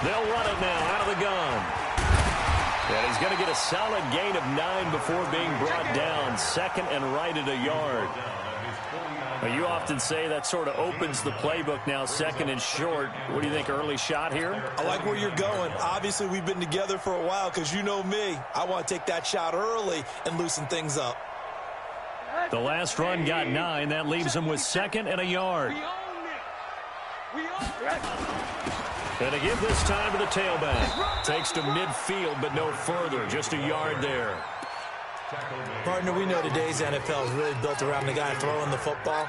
They'll run it now out of the gun. And he's going to get a solid gain of 9 before being brought down. Second and right at a yard. Well, you often say that sort of opens the playbook now, second and short. What do you think, early shot here? I like where you're going. Obviously, we've been together for a while because you know me. I want to take that shot early and loosen things up. The last run got 9. That leaves him with second and a yard. And to give this time to the tailback. Takes to midfield, but no further. Just a yard there. Partner, we know today's NFL is really built around the guy throwing the football.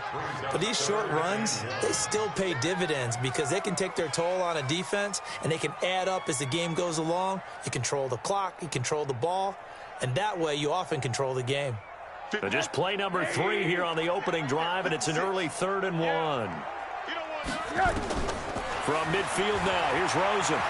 But these short runs, they still pay dividends because they can take their toll on a defense, and they can add up as the game goes along. You control the clock, you control the ball, and that way you often control the game. So just play number 3 here on the opening drive, and it's an early 3rd and 1. From midfield now, here's Rosen.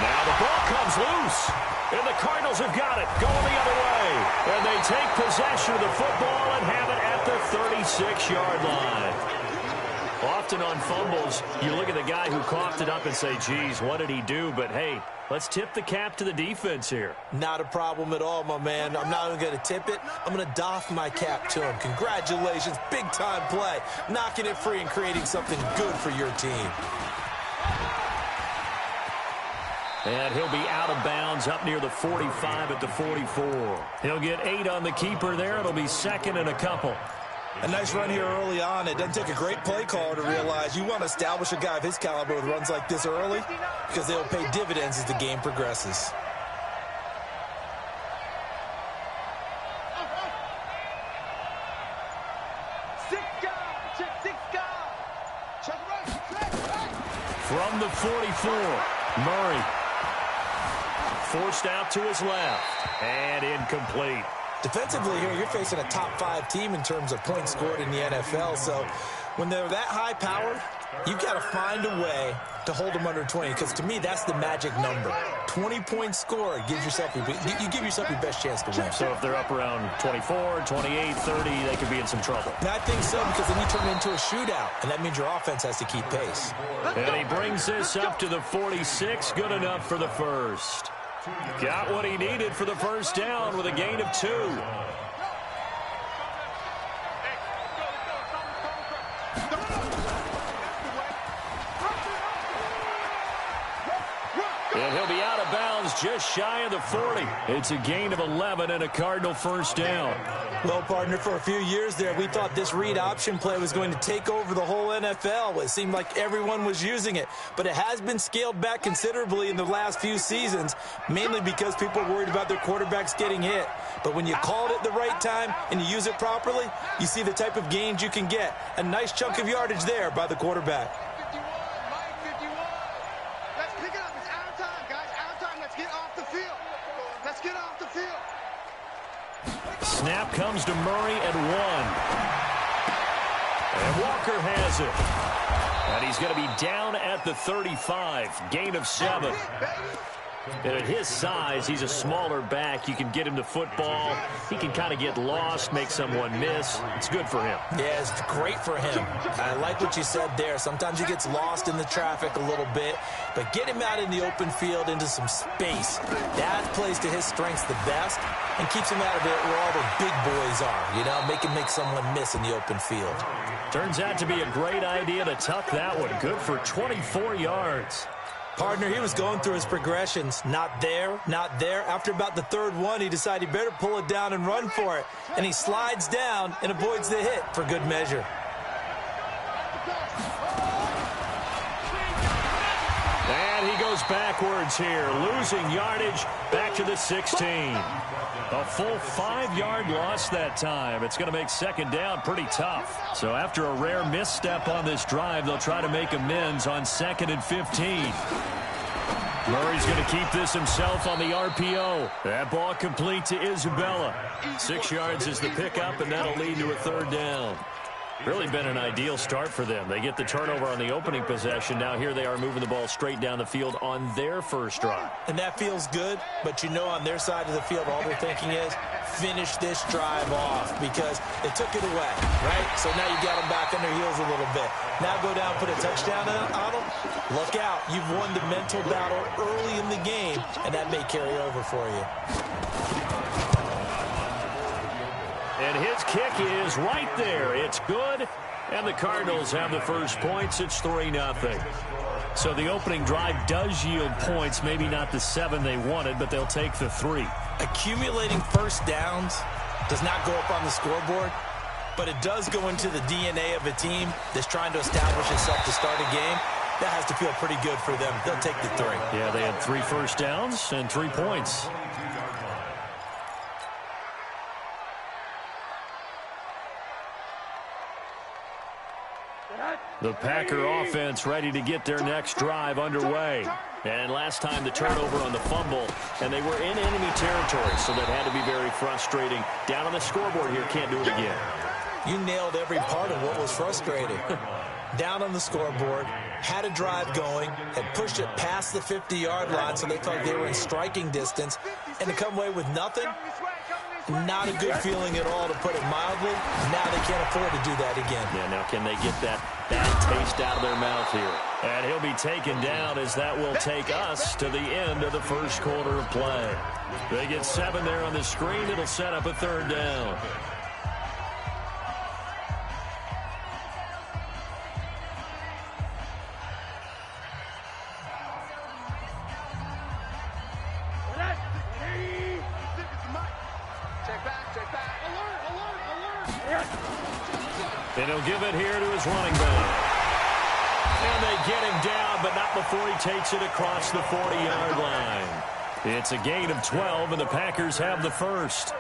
Now the ball comes loose. And the Cardinals have got it, going the other way. And they take possession of the football and have it at the 36-yard line. Often on fumbles, you look at the guy who coughed it up and say, geez, what did he do? But, hey, let's tip the cap to the defense here. Not a problem at all, my man. I'm not even going to tip it. I'm going to doff my cap to him. Congratulations, big-time play. Knocking it free and creating something good for your team. And he'll be out of bounds up near the 45 at the 44. He'll get 8 on the keeper there. It'll be second and a couple. A nice run here early on. It doesn't take a great play caller to realize you want to establish a guy of his caliber with runs like this early because they'll pay dividends as the game progresses. From the 44, Murray. Forced out to his left, and incomplete. Defensively here, you're facing a top-5 team in terms of points scored in the NFL, so when they're that high-powered, you've got to find a way to hold them under 20, because to me, that's the magic number. 20-point score gives yourself you give yourself your best chance to win. So if they're up around 24, 28, 30, they could be in some trouble. And I think so, because then you turn it into a shootout, and that means your offense has to keep pace. And he brings this up to the 46, good enough for the first. Got what he needed for the first down with a gain of 2. And he'll be out of bounds just shy of the 40. It's a gain of 11 and a Cardinal first down. Well, partner, for a few years there, we thought this read option play was going to take over the whole NFL. It seemed like everyone was using it, but it has been scaled back considerably in the last few seasons, mainly because people are worried about their quarterbacks getting hit. But when you call it at the right time and you use it properly, you see the type of gains you can get. A nice chunk of yardage there by the quarterback. Snap comes to Murray at 1. And Walker has it. And he's going to be down at the 35. Gain of 7. And at his size, he's a smaller back. You can get him to football. He can kind of get lost, make someone miss. It's good for him. Yeah, it's great for him. I like what you said there. Sometimes he gets lost in the traffic a little bit, but get him out in the open field into some space. That plays to his strengths the best and keeps him out of it where all the big boys are, you know, make someone miss in the open field. Turns out to be a great idea to tuck that one. Good for 24 yards. Partner, he was going through his progressions. Not there, not there. After about the 3rd one, he decided he better pull it down and run for it. And he slides down and avoids the hit for good measure. And he goes backwards here, losing yardage back to the 16. A full 5-yard loss that time. It's going to make second down pretty tough. So after a rare misstep on this drive, they'll try to make amends on 2nd and 15. Murray's going to keep this himself on the RPO. That ball complete to Isabella. 6 yards is the pickup, and that'll lead to a 3rd down. Really been an ideal start for them. They get the turnover on the opening possession. Now here they are moving the ball straight down the field on their first drive. And that feels good, but you know on their side of the field all they're thinking is, finish this drive off because they took it away, right? So now you got them back on their heels a little bit. Now go down, put a touchdown on them. Look out. You've won the mental battle early in the game, and that may carry over for you. And his kick is right there. It's good, and the Cardinals have the first points. It's 3-0. So the opening drive does yield points, maybe not the 7 they wanted, but they'll take the 3. Accumulating first downs does not go up on the scoreboard, but it does go into the DNA of a team that's trying to establish itself to start a game. That has to feel pretty good for them. They'll take the 3. Yeah, they had 3 first downs and 3 points. The Packer offense ready to get their next drive underway. And last time the turnover on the fumble, and they were in enemy territory, so that had to be very frustrating. Down on the scoreboard here, can't do it again. You nailed every part of what was frustrating. Down on the scoreboard, had a drive going, had pushed it past the 50-yard line, so they thought they were in striking distance, and to come away with nothing, not a good feeling at all, to put it mildly. Now they can't afford to do that again. Yeah, now can they get that bad taste out of their mouth here? And he'll be taken down, as that will take us to the end of the first quarter of play. They get 7 there on the screen. It'll set up a 3rd down. And he'll give it here to his running back. And they get him down, but not before he takes it across the 40-yard line. It's a gain of 12, and the Packers have the first.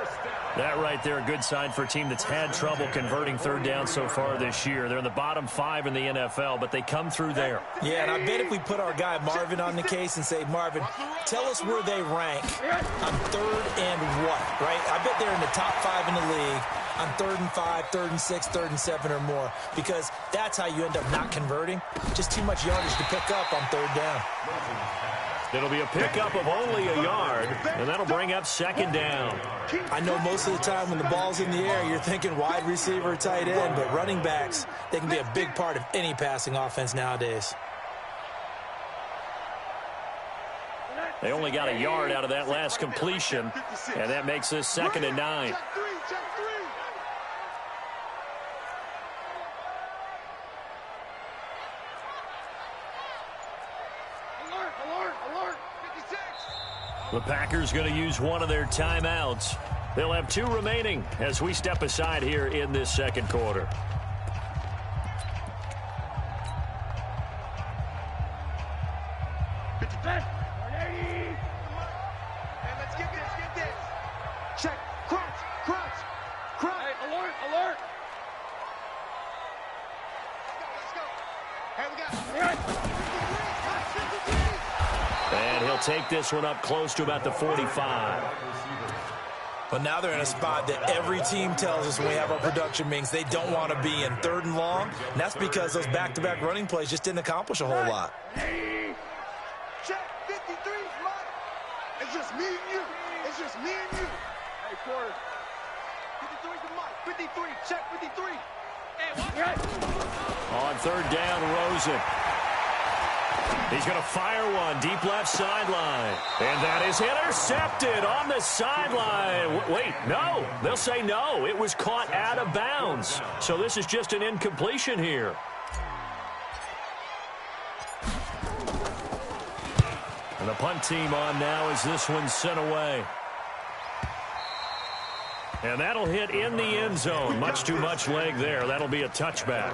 That right there, a good sign for a team that's had trouble converting 3rd down so far this year. They're in the bottom 5 in the NFL, but they come through there. Yeah, and I bet if we put our guy Marvin on the case and say, Marvin, tell us where they rank on 3rd and what, right? I bet they're in the top 5 in the league on 3rd and 5, 3rd and 6, 3rd and 7 or more, because that's how you end up not converting. Just too much yardage to pick up on 3rd down. It'll be a pickup of only a yard, and that'll bring up 2nd down. I know most of the time when the ball's in the air, you're thinking wide receiver, tight end, but running backs, they can be a big part of any passing offense nowadays. They only got a yard out of that last completion, and that makes this 2nd and 9. The Packers going to use one of their timeouts. They'll have 2 remaining as we step aside here in this 2nd quarter. Let's get this. Check. Crunch. Hey, alert. Let's go. Hey, we got And he'll take this one up close to about the 45. But now they're in a spot that every team tells us when we have our production meetings they don't want to be in, 3rd and long. And that's because those back-to-back running plays just didn't accomplish a whole lot. check 53, Mike. It's just me and you. Hey, quarter. 53 to Mike. 53. Check 53. Hey, what? On 3rd down, Rosen. He's going to fire one deep left sideline. And that is intercepted on the sideline. Wait, no. They'll say no. It was caught out of bounds. So this is just an incompletion here. And the punt team on now as this one's sent away. And that'll hit in the end zone. Much too much leg there. That'll be a touchback.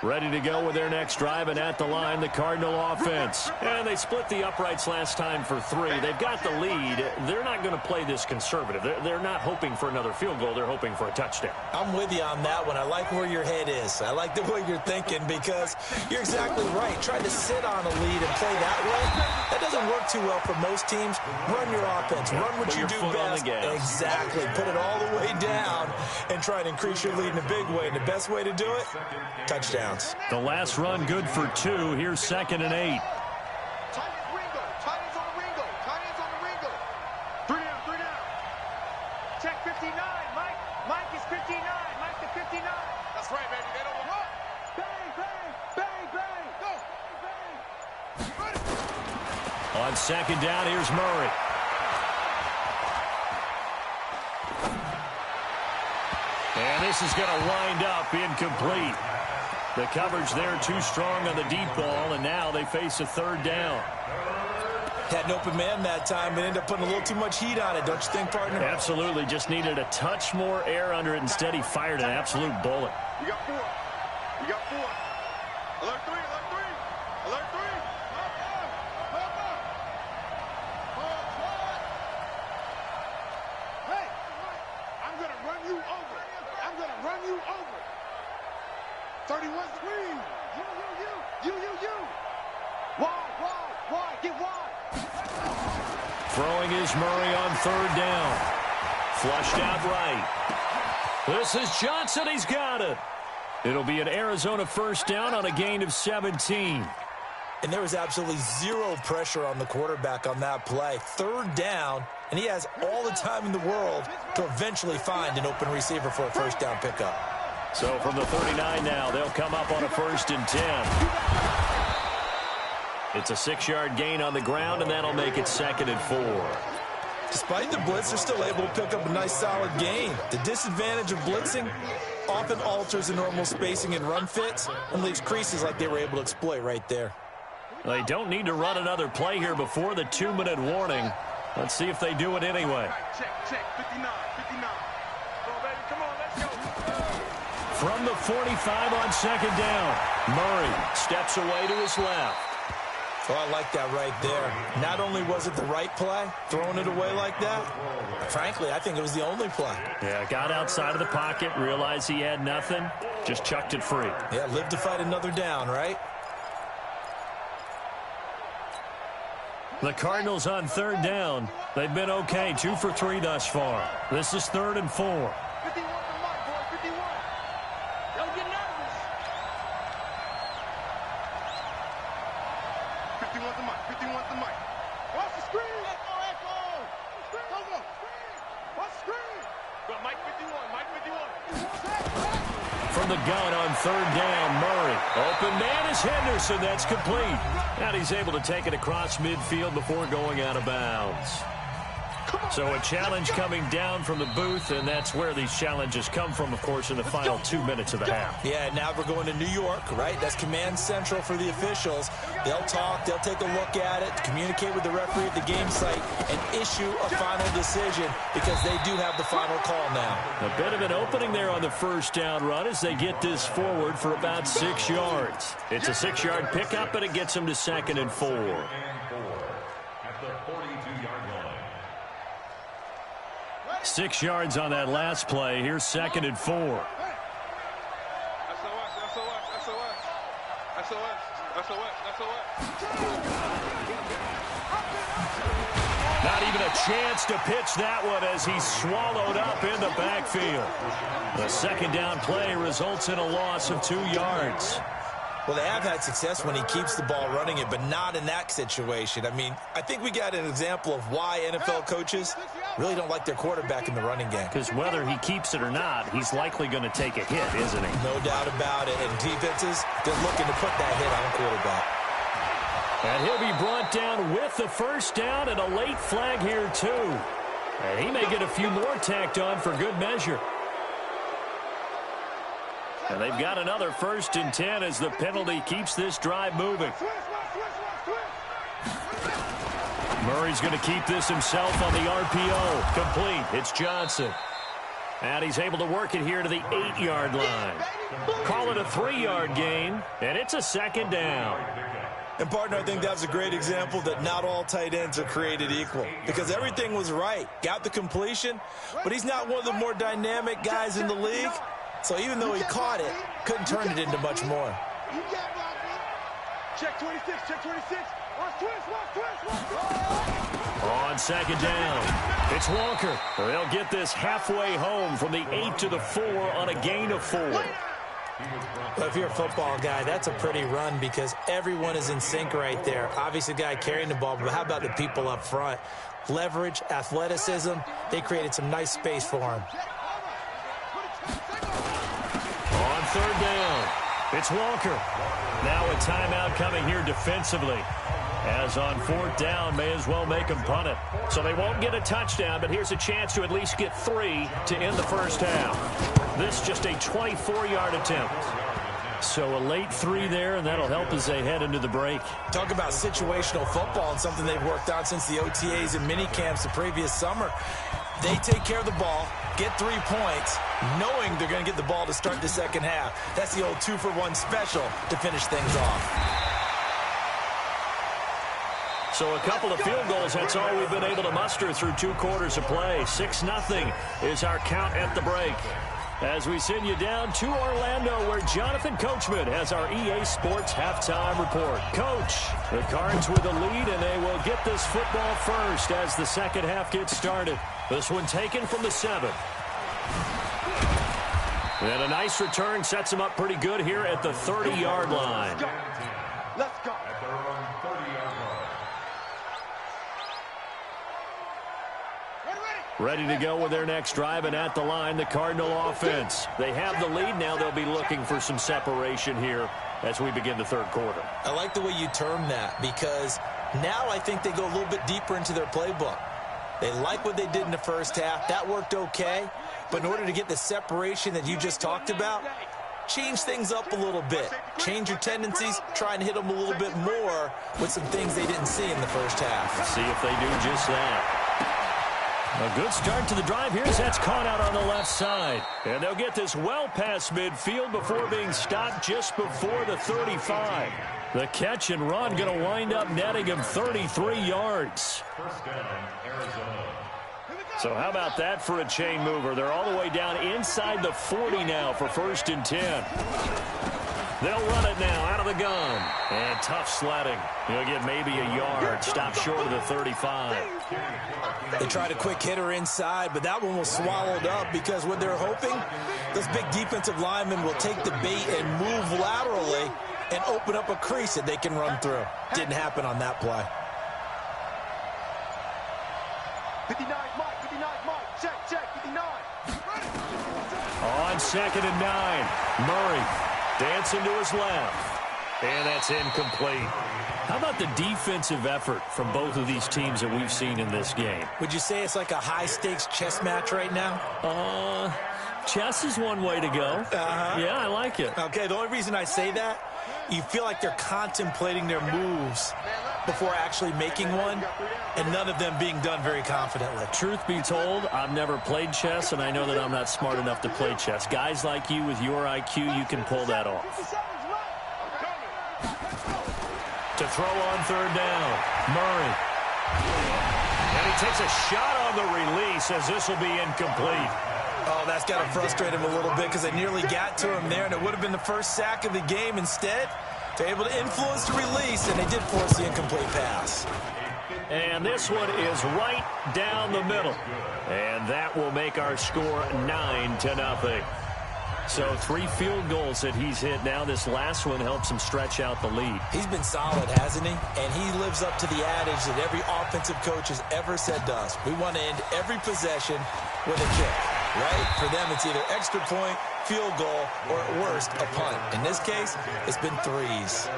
Ready to go with their next drive, and at the line, the Cardinal offense. And they split the uprights last time for 3. They've got the lead. They're not going to play this conservative. They're not hoping for another field goal. They're hoping for a touchdown. I'm with you on that one. I like where your head is. I like the way you're thinking because you're exactly right. Trying to sit on a lead and play that way, that doesn't work work too well for most teams. Run your offense. Run what you do best. Exactly. Put it all the way down and try and increase your lead in a big way. And the best way to do it, touchdowns. The last run good for 2. Here's 2nd and 8. Check 59. Mike is 59. Mike to 59. That's right, baby. They don't run. Bang, bang, bang, bang. Go. Bang. On 2nd down, here's Murray. And this is going to wind up incomplete. The coverage there too strong on the deep ball, and now they face a 3rd down. Had an open man that time, but ended up putting a little too much heat on it, don't you think, partner? Absolutely. Just needed a touch more air under it. Instead, he fired an absolute bullet. You got 4. You got 4. Alert 3. Alert 3. Alert 3. Hey, I'm going to run you over. I'm going to run you over. 31 screen. You. Wide. Get wide. Throwing is Murray on 3rd down. Flushed out right. This is Johnson. He's got it. It'll be an Arizona 1st down on a gain of 17. And there was absolutely zero pressure on the quarterback on that play. 3rd down, and he has all the time in the world to eventually find an open receiver for a 1st down pickup. So from the 39 now, they'll come up on a 1st and 10. It's a 6-yard gain on the ground, and that'll make it 2nd and 4. Despite the blitz, they're still able to pick up a nice, solid gain. The disadvantage of blitzing often alters the normal spacing and run fits and leaves creases like they were able to exploit right there. They don't need to run another play here before the 2-minute warning. Let's see if they do it anyway. Check. 59. Come on, baby. Come on, let's go. From the 45 on 2nd down, Murray steps away to his left. Oh, I like that right there. Not only was it the right play, throwing it away like that, frankly, I think it was the only play. Yeah, got outside of the pocket, realized he had nothing, just chucked it free. Yeah, live to fight another down, right? The Cardinals on 3rd down. They've been okay, 2 for 3 thus far. This is 3rd and 4. 51 to Mike, boy, 51. Don't get nervous. 51 to Mike, 51 to Mike. Watch the screen. Echo. Go. Watch the screen. Go, Mike 51, Mike 51. From the gun on 3rd down, Murray. Open man is Henderson. That's complete. And he's able to take it across midfield before going out of bounds. So a challenge coming down from the booth, and that's where these challenges come from, of course, in the final 2 minutes of the half. Yeah, now we're going to New York, right? That's command central for the officials. They'll talk, they'll take a look at it, communicate with the referee at the game site, and issue a final decision because they do have the final call now. A bit of an opening there on the 1st down run as they get this forward for about 6 yards. It's a 6-yard pickup, and it gets them to 2nd and 4. At the 42-yard line. 6 yards on that last play. Here's 2nd and 4. SOS. Not even a chance to pitch that one as he's swallowed up in the backfield. The 2nd down play results in a loss of 2 yards. Well, they have had success when he keeps the ball running it, but not in that situation. I mean, I think we got an example of why NFL coaches really don't like their quarterback in the running game. Because whether he keeps it or not, he's likely going to take a hit, isn't he? No doubt about it. And defenses, they're looking to put that hit on a quarterback. And he'll be brought down with the 1st down and a late flag here, too. And he may get a few more tacked on for good measure. And they've got another 1st and 10 as the penalty keeps this drive moving. Murray's going to keep this himself on the RPO. Complete. It's Johnson. And he's able to work it here to the 8-yard line. Call it a 3-yard gain, and it's a 2nd down. And, partner, I think that was a great example that not all tight ends are created equal because everything was right. Got the completion, but he's not one of the more dynamic guys in the league. So even though he caught it, couldn't turn it into much more. Check 26, check 26. Watch twist. On second down, it's Walker. They'll get this halfway home from the 8 to the 4 on a gain of 4. Well, if you're a football guy, that's a pretty run because everyone is in sync right there. Obviously, the guy carrying the ball, but how about the people up front? Leverage, athleticism, they created some nice space for him. On third down, it's Walker. Now a timeout coming here defensively. As on fourth down, may as well make them punt it. So they won't get a touchdown, but here's a chance to at least get 3 to end the first half. This just a 24-yard attempt. So a late 3 there, and that'll help as they head into the break. Talk about situational football and something they've worked on since the OTAs and mini camps the previous summer. They take care of the ball, get 3 points, knowing they're going to get the ball to start the second half. That's the old 2-for-1 special to finish things off. So a couple of field goals, that's all we've been able to muster through 2 quarters of play. 6-0 is our count at the break. As we send you down to Orlando, where Jonathan Coachman has our EA Sports halftime report. Coach, the Cards with the lead, and they will get this football first as the second half gets started. This one taken from the 7. And a nice return sets them up pretty good here at the 30-yard line. Let's go. Ready to go with their next drive, and at the line, the Cardinal offense. They have the lead. Now they'll be looking for some separation here as we begin the third quarter. I like the way you term that because now I think they go a little bit deeper into their playbook. They like what they did in the first half. That worked okay. But in order to get the separation that you just talked about, change things up a little bit. Change your tendencies. Try and hit them a little bit more with some things they didn't see in the first half. Let's see if they do just that. A good start to the drive here as that's caught out on the left side. And they'll get this well past midfield before being stopped just before the 35. The catch and run going to wind up netting him 33 yards. First down, Arizona. So how about that for a chain mover? They're all the way down inside the 40 now for 1st and 10. They'll run it now out of the gun. And tough sledding. He'll get maybe a yard. Stop short of the 35. They tried a quick hitter inside, but that one was swallowed up because what they're hoping, those big defensive linemen will take the bait and move laterally and open up a crease that they can run through. Didn't happen on that play. 59 Mike, check, 59. On 2nd and 9, Murray dancing to his left. And that's incomplete. How about the defensive effort from both of these teams that we've seen in this game? Would you say it's like a high-stakes chess match right now? Chess is one way to go. Yeah, I like it. Okay, the only reason I say that, you feel like they're contemplating their moves before actually making one, and none of them being done very confidently. Truth be told, I've never played chess, and I know that I'm not smart enough to play chess. Guys like you with your IQ, you can pull that off. To throw on 3rd down, Murray. And he takes a shot on the release as this will be incomplete. Oh, that's got to frustrate him a little bit because they nearly got to him there, and it would have been the first sack of the game. Instead, they're able to influence the release, and they did force the incomplete pass. And this one is right down the middle. And that will make our score 9-0. So 3 field goals that he's hit now. This last one helps him stretch out the lead. He's been solid, hasn't he? And he lives up to the adage that every offensive coach has ever said to us. We want to end every possession with a kick, right? For them, it's either extra point, field goal, or at worst, a punt. In this case, it's been 3s.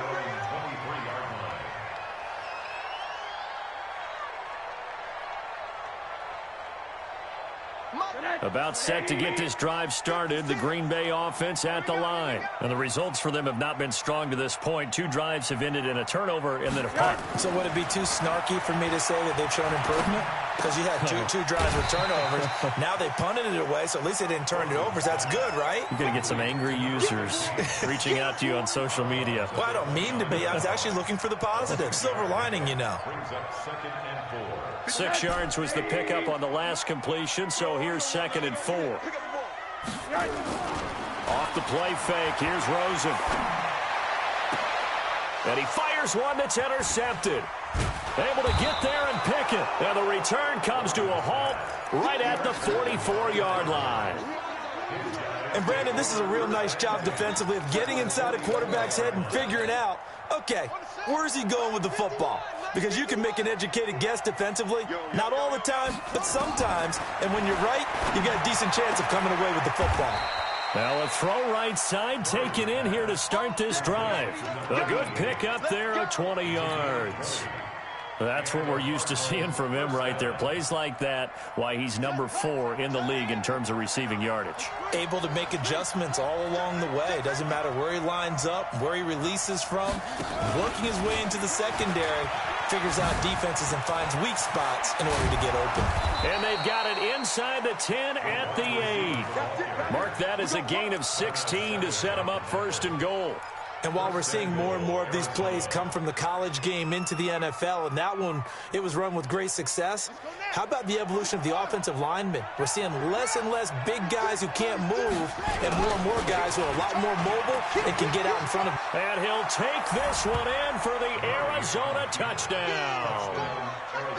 About set to get this drive started, the Green Bay offense at the line. And the results for them have not been strong to this point. 2 drives have ended in a turnover and then a punt. So would it be too snarky for me to say that they've shown improvement? Because you had two drives with turnovers. Now they punted it away, so at least they didn't turn it over. So that's good, right? You're going to get some angry users reaching out to you on social media. Well, I don't mean to be. I was actually looking for the positive. Silver lining, you know. 6 yards was the pickup on the last completion, so here's 2nd and 4. Off the play fake, here's Rosen. And he fires one that's intercepted. Able to get there and pick it. And the return comes to a halt right at the 44-yard line. And, Brandon, this is a real nice job defensively of getting inside a quarterback's head and figuring out, okay, where's he going with the football? Because you can make an educated guess defensively, not all the time, but sometimes. And when you're right, you've got a decent chance of coming away with the football. Now a throw right side taken in here to start this drive. A good pick up there of 20 yards. That's what we're used to seeing from him right there. Plays like that, why he's number 4 in the league in terms of receiving yardage. Able to make adjustments all along the way. Doesn't matter where he lines up, where he releases from. Working his way into the secondary, figures out defenses and finds weak spots in order to get open. And they've got it inside the 10 at the 8. Mark that as a gain of 16 to set him up first and goal. And while we're seeing more and more of these plays come from the college game into the NFL, and that one, it was run with great success, how about the evolution of the offensive linemen? We're seeing less and less big guys who can't move and more guys who are a lot more mobile and can get out in front of. And he'll take this one in for the Arizona touchdown.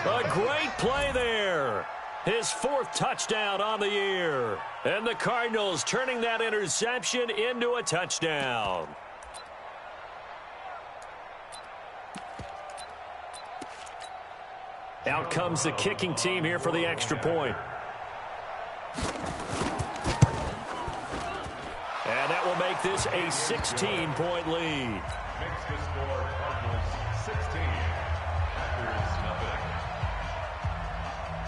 A great play there. His 4th touchdown on the year. And the Cardinals turning that interception into a touchdown. Out comes the kicking team here for the extra point. And that will make this a 16-point lead. Makes the score Cardinals 16. Packers nothing.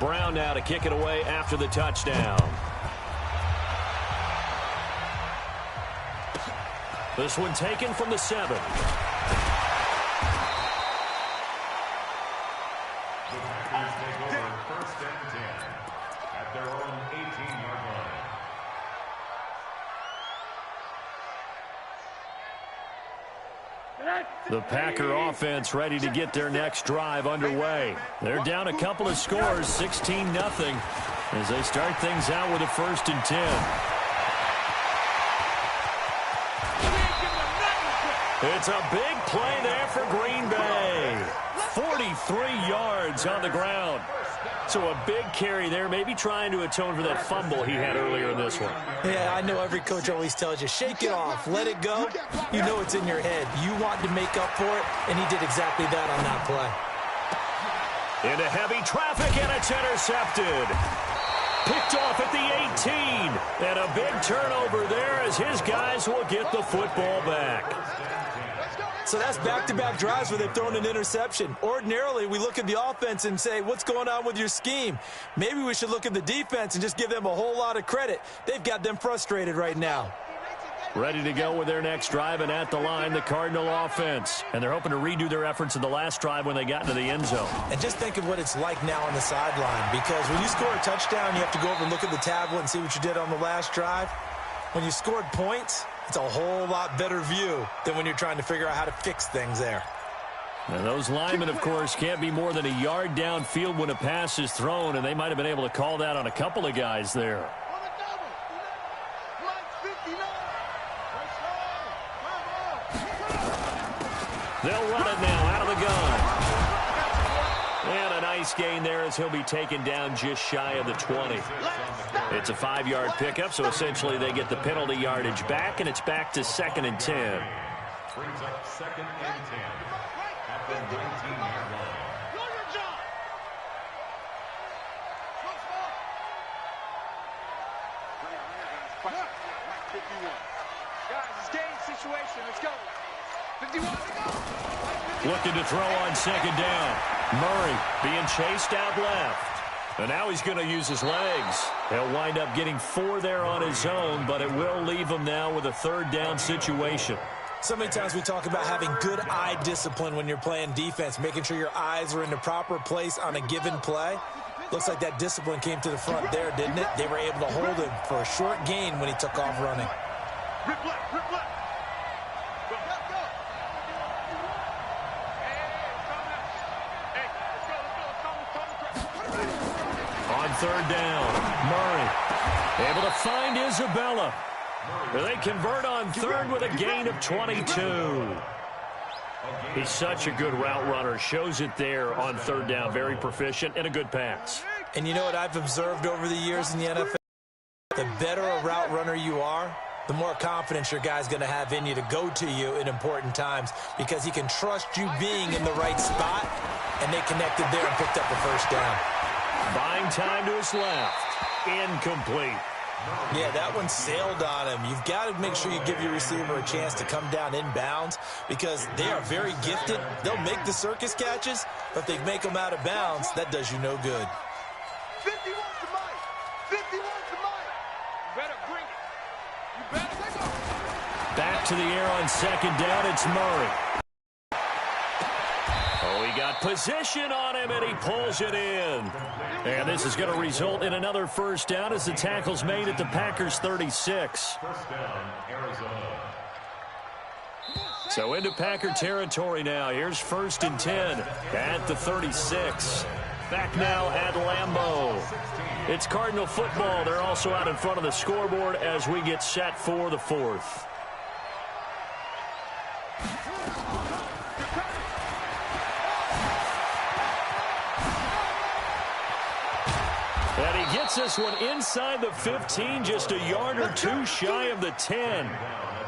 Brown now to kick it away after the touchdown. This one taken from the 7. The Packer offense ready to get their next drive underway. They're down a couple of scores, 16-0, as they start things out with a 1st and 10. It's a big play there for Green Bay. 43 yards on the ground. So a big carry there, maybe trying to atone for that fumble he had earlier in this one. Yeah, I know every coach always tells you, shake it off, let it go. You know it's in your head. You want to make up for it, and he did exactly that on that play. Into heavy traffic, and it's intercepted. Picked off at the 18. And a big turnover there as his guys will get the football back. So that's back-to-back drives where they've thrown an interception. Ordinarily, we look at the offense and say, what's going on with your scheme? Maybe we should look at the defense and just give them a whole lot of credit. They've got them frustrated right now. Ready to go with their next drive, and at the line, the Cardinal offense. And they're hoping to redo their efforts in the last drive when they got into the end zone. And just think of what it's like now on the sideline, because when you score a touchdown, you have to go over and look at the tablet and see what you did on the last drive. When you scored points, it's a whole lot better view than when you're trying to figure out how to fix things there. And those linemen, of course, can't be more than a yard downfield when a pass is thrown, and they might have been able to call that on a couple of guys there. They'll run it now out of the gun. And a nice gain there as he'll be taken down just shy of the 20. It's a 5-yard pickup, so essentially they get the penalty yardage back, and it's back to 2nd and 10. Brings up 2nd and 10 at the 19-yard line. Guys, it's game situation. Let's go. 51. Looking to throw on 2nd down. Murray being chased out left. And now he's going to use his legs. He'll wind up getting 4 there on his own, but it will leave him now with a 3rd down situation. So many times we talk about having good eye discipline when you're playing defense, making sure your eyes are in the proper place on a given play. Looks like that discipline came to the front there, didn't it? They were able to hold him for a short gain when he took off running. Rip left, rip left. On 3rd down, Murray able to find Isabella. They convert on 3rd with a gain of 22. He's such a good route runner. Shows it there on third down. Very proficient and a good pass. And you know what I've observed over the years in the NFL? The better a route runner you are, the more confidence your guy's going to have in you to go to you in important times because he can trust you being in the right spot, and they connected there and picked up the first down. Buying time to his left. Incomplete. Yeah, that one sailed on him. You've got to make sure you give your receiver a chance to come down inbounds because they are very gifted. They'll make the circus catches, but if they make them out of bounds, that does you no good. 51 to Mike. 51 to Mike. You better bring it. You better take off. Back to the air on second down. It's Murray. Oh, he got position on him, and he pulls it in. And this is going to result in another first down as the tackle's made at the Packers' 36. First down, Arizona. So into Packer territory now. Here's 1st and 10 at the 36. Back now at Lambeau. It's Cardinal football. They're also out in front of the scoreboard as we get set for the 4th. And he gets this one inside the 15, just a yard or two shy of the 10.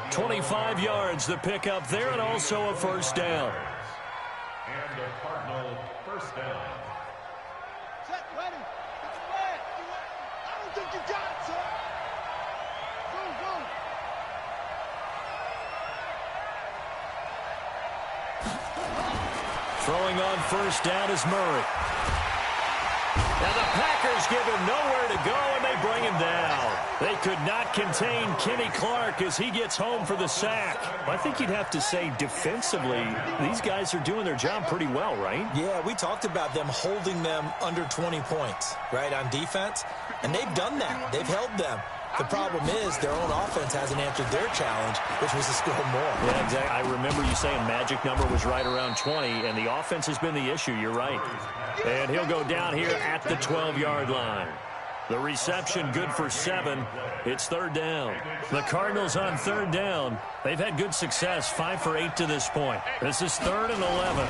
25 yards the pickup there, and also a first down. And a Cardinal first down. Set, ready. Get the flag. I don't think you got it, sir. Go. Throwing on first down is Murray. And the Packers give him nowhere to go, and they bring him down. They could not contain Kenny Clark as he gets home for the sack. I think you'd have to say defensively, these guys are doing their job pretty well, right? Yeah, we talked about them holding them under 20 points, right, on defense. And they've done that. They've held them. The problem is their own offense hasn't answered their challenge, which was to score more. Yeah, exactly. I remember you saying magic number was right around 20, and the offense has been the issue. You're right. And he'll go down here at the 12-yard line. The reception good for 7. It's third down. The Cardinals on third down. They've had good success, 5 for 8 to this point. This is 3rd and 11.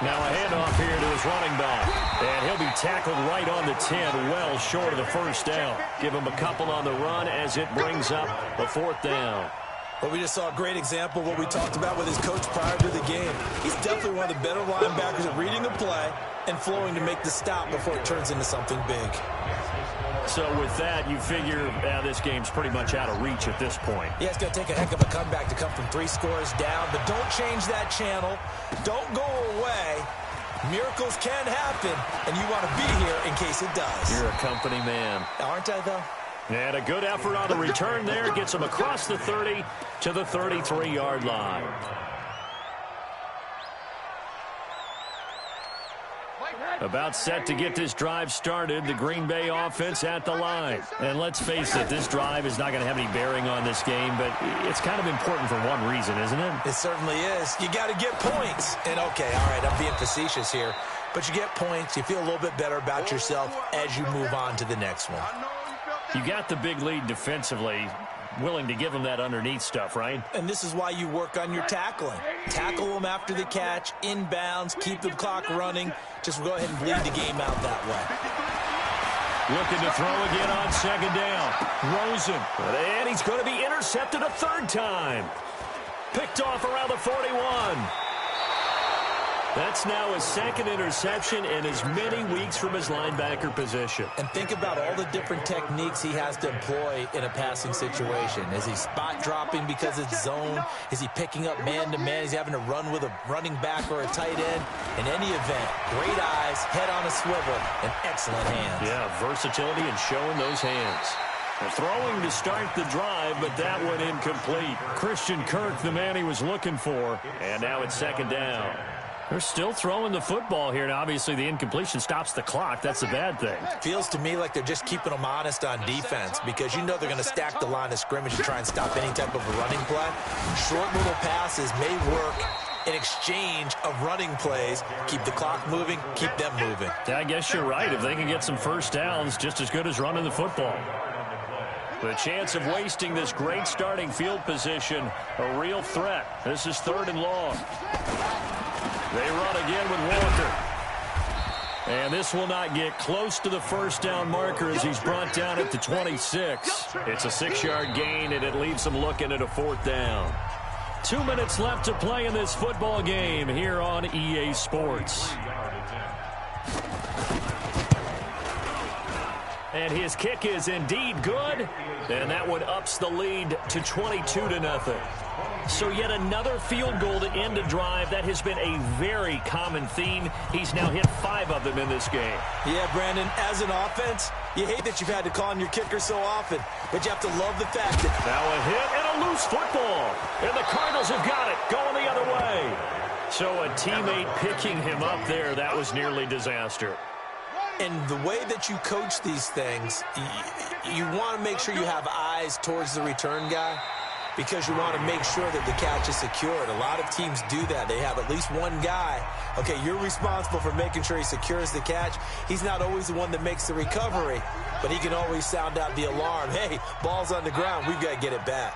Now a handoff here to his running back. And he'll be tackled right on the 10, well short of the first down. Give him a couple on the run as it brings up the 4th down. Well, we just saw a great example of what we talked about with his coach prior to the game. He's definitely one of the better linebackers at reading the play and flowing to make the stop before it turns into something big. So with that, you figure this game's pretty much out of reach at this point. Yeah, it's going to take a heck of a comeback to come from 3 scores down, but don't change that channel. Don't go away. Miracles can happen, and you want to be here in case it does. You're a company man. Aren't I, though? And a good effort on the return there. Gets him across the 30 to the 33-yard line. About set to get this drive started. The Green Bay offense at the line. And let's face it, this drive is not going to have any bearing on this game, but it's kind of important for one reason, isn't it? It certainly is. You got to get points. And, okay, all right, I'm being facetious here. But you get points. You feel a little bit better about yourself as you move on to the next one. You got the big lead defensively. Willing to give them that underneath stuff, right? And this is why you work on your tackling. Tackle them after the catch, inbounds, keep the clock running. Just go ahead and bleed the game out that way. Looking to throw again on second down. Rosen. And he's going to be intercepted a 3rd time. Picked off around the 41. That's now his 2nd interception in as many weeks from his linebacker position. And think about all the different techniques he has to employ in a passing situation. Is he spot dropping because it's zone? Is he picking up man-to-man? Is he having to run with a running back or a tight end? In any event, great eyes, head on a swivel, and excellent hands. Yeah, versatility and showing those hands. Throwing to start the drive, but that one incomplete. Christian Kirk, the man he was looking for, and now it's 2nd down. They're still throwing the football here, and obviously the incompletion stops the clock. That's a bad thing. Feels to me like they're just keeping them honest on defense because you know they're going to stack the line of scrimmage and try and stop any type of a running play. Short little passes may work in exchange of running plays. Keep the clock moving, keep them moving. Yeah, I guess you're right. If they can get some first downs, just as good as running the football. The chance of wasting this great starting field position, a real threat. This is 3rd and long. They run again with Walker. And this will not get close to the first down marker as he's brought down at the 26. It's a 6-yard gain, and it leaves them looking at a 4th down. 2 minutes left to play in this football game here on EA Sports. And his kick is indeed good, and that one ups the lead to 22-0. So yet another field goal to end a drive. That has been a very common theme. He's now hit 5 of them in this game. Yeah, Brandon, as an offense, you hate that you've had to call on your kicker so often, but you have to love the fact that... Now a hit and a loose football, and the Cardinals have got it, going the other way. So a teammate picking him up there, that was nearly disaster. And the way that you coach these things, you want to make sure you have eyes towards the return guy because you want to make sure that the catch is secured. A lot of teams do that. They have at least one guy. Okay, you're responsible for making sure he secures the catch. He's not always the one that makes the recovery, but he can always sound out the alarm. Hey, ball's on the ground. We've got to get it back.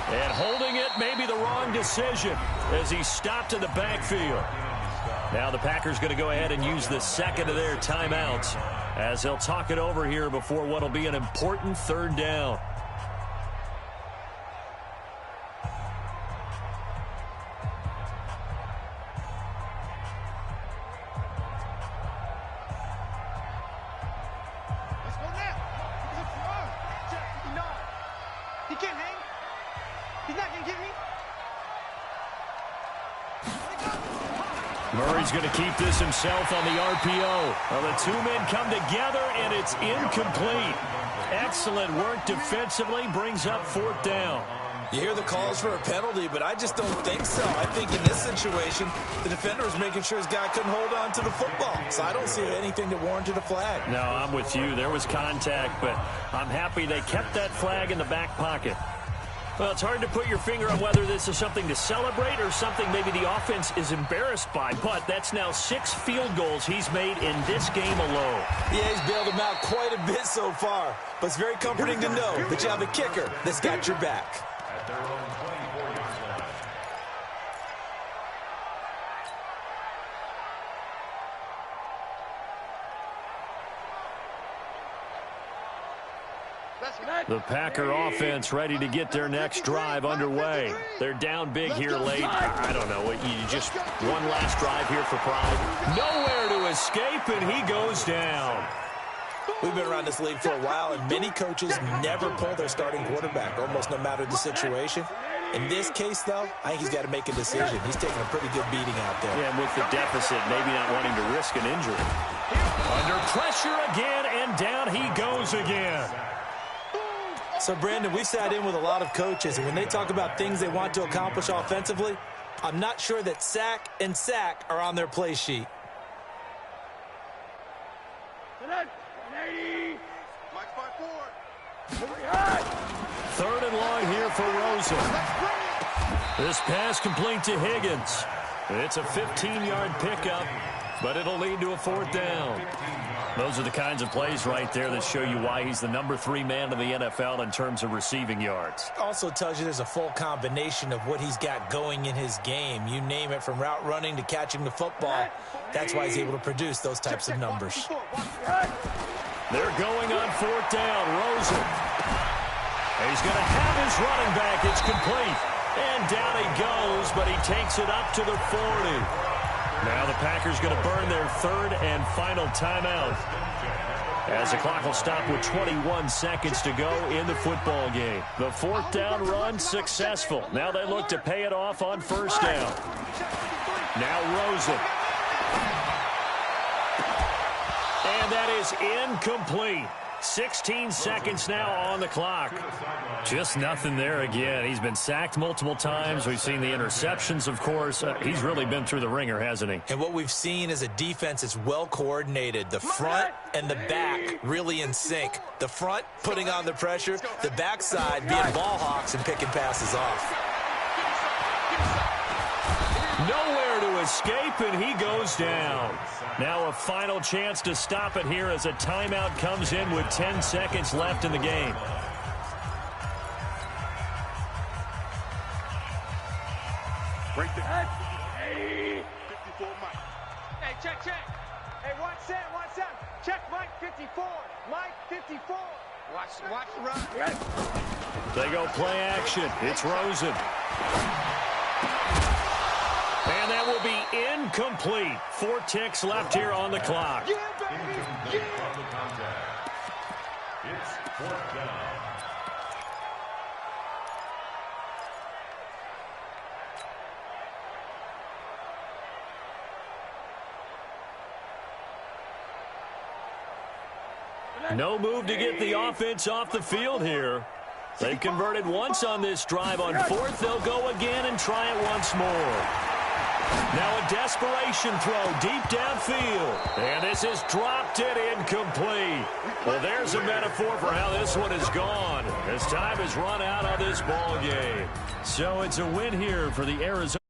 And holding it may be the wrong decision as he stopped in the backfield. Now the Packers going to go ahead and use the second of their timeouts as they'll talk it over here before what will be an important 3rd down. Let's go now. He can't hang. He's not going to get me. Murray's going to keep this himself on the RPO. Well, the 2 men come together, and it's incomplete. Excellent work defensively, brings up 4th down. You hear the calls for a penalty, but I just don't think so. I think in this situation, the defender was making sure his guy couldn't hold on to the football. So I don't see anything that warranted a flag. No, I'm with you. There was contact, but I'm happy they kept that flag in the back pocket. Well, it's hard to put your finger on whether this is something to celebrate or something maybe the offense is embarrassed by, but that's now 6 field goals he's made in this game alone. Yeah, he's bailed them out quite a bit so far, but it's very comforting to know that you have a kicker that's got your back. At their own 24-yard line. The Packer offense ready to get their next drive underway. They're down big here late. I don't know. You just one last drive here for pride. Nowhere to escape, and he goes down. We've been around this league for a while, and many coaches never pull their starting quarterback, almost no matter the situation. In this case, though, I think he's got to make a decision. He's taking a pretty good beating out there. Yeah, and with the deficit, maybe not wanting to risk an injury. Under pressure again, and down he goes again. So, Brandon, we sat in with a lot of coaches, and when they talk about things they want to accomplish offensively, I'm not sure that sack and sack are on their play sheet. Third and long here for Rosen. This pass complete to Higgins. It's a 15-yard pickup, but it'll lead to a 4th down. Those are the kinds of plays right there that show you why he's the number 3 man in the NFL in terms of receiving yards. Also tells you there's a full combination of what he's got going in his game. You name it, from route running to catching the football. That's why he's able to produce those types of numbers. They're going on 4th down. Rosen. He's going to have his running back. It's complete. And down he goes, but he takes it up to the 40. Now the Packers going to burn their 3rd and final timeout as the clock will stop with 21 seconds to go in the football game. The 4th down run successful. Now they look to pay it off on 1st down. Now Rosen. And that is incomplete. 16 seconds now on the clock. Just nothing there again. He's been sacked multiple times. We've seen the interceptions, of course. He's really been through the ringer, hasn't he? And what we've seen is a defense that's well coordinated. The front and the back really in sync. The front putting on the pressure. The backside being ball hawks and picking passes off. Nowhere to escape, and he goes down. Now a final chance to stop it here as a timeout comes in with 10 seconds left in the game. Break the hey. 54 Mike. Hey, check. Hey, watch that. Check Mike 54. Mike 54. Watch the run. They go play action. It's Rosen. And that will be incomplete. 4 ticks left here on the clock. Yeah, baby. Yeah. From the contact. It's 4th down. No move to get the offense off the field here. They've converted once on this drive. On 4th, they'll go again and try it once more. Now a desperation throw deep downfield. And this is dropped it incomplete. Well, there's a metaphor for how this one is gone as time has run out on this ball game. So it's a win here for the Arizona.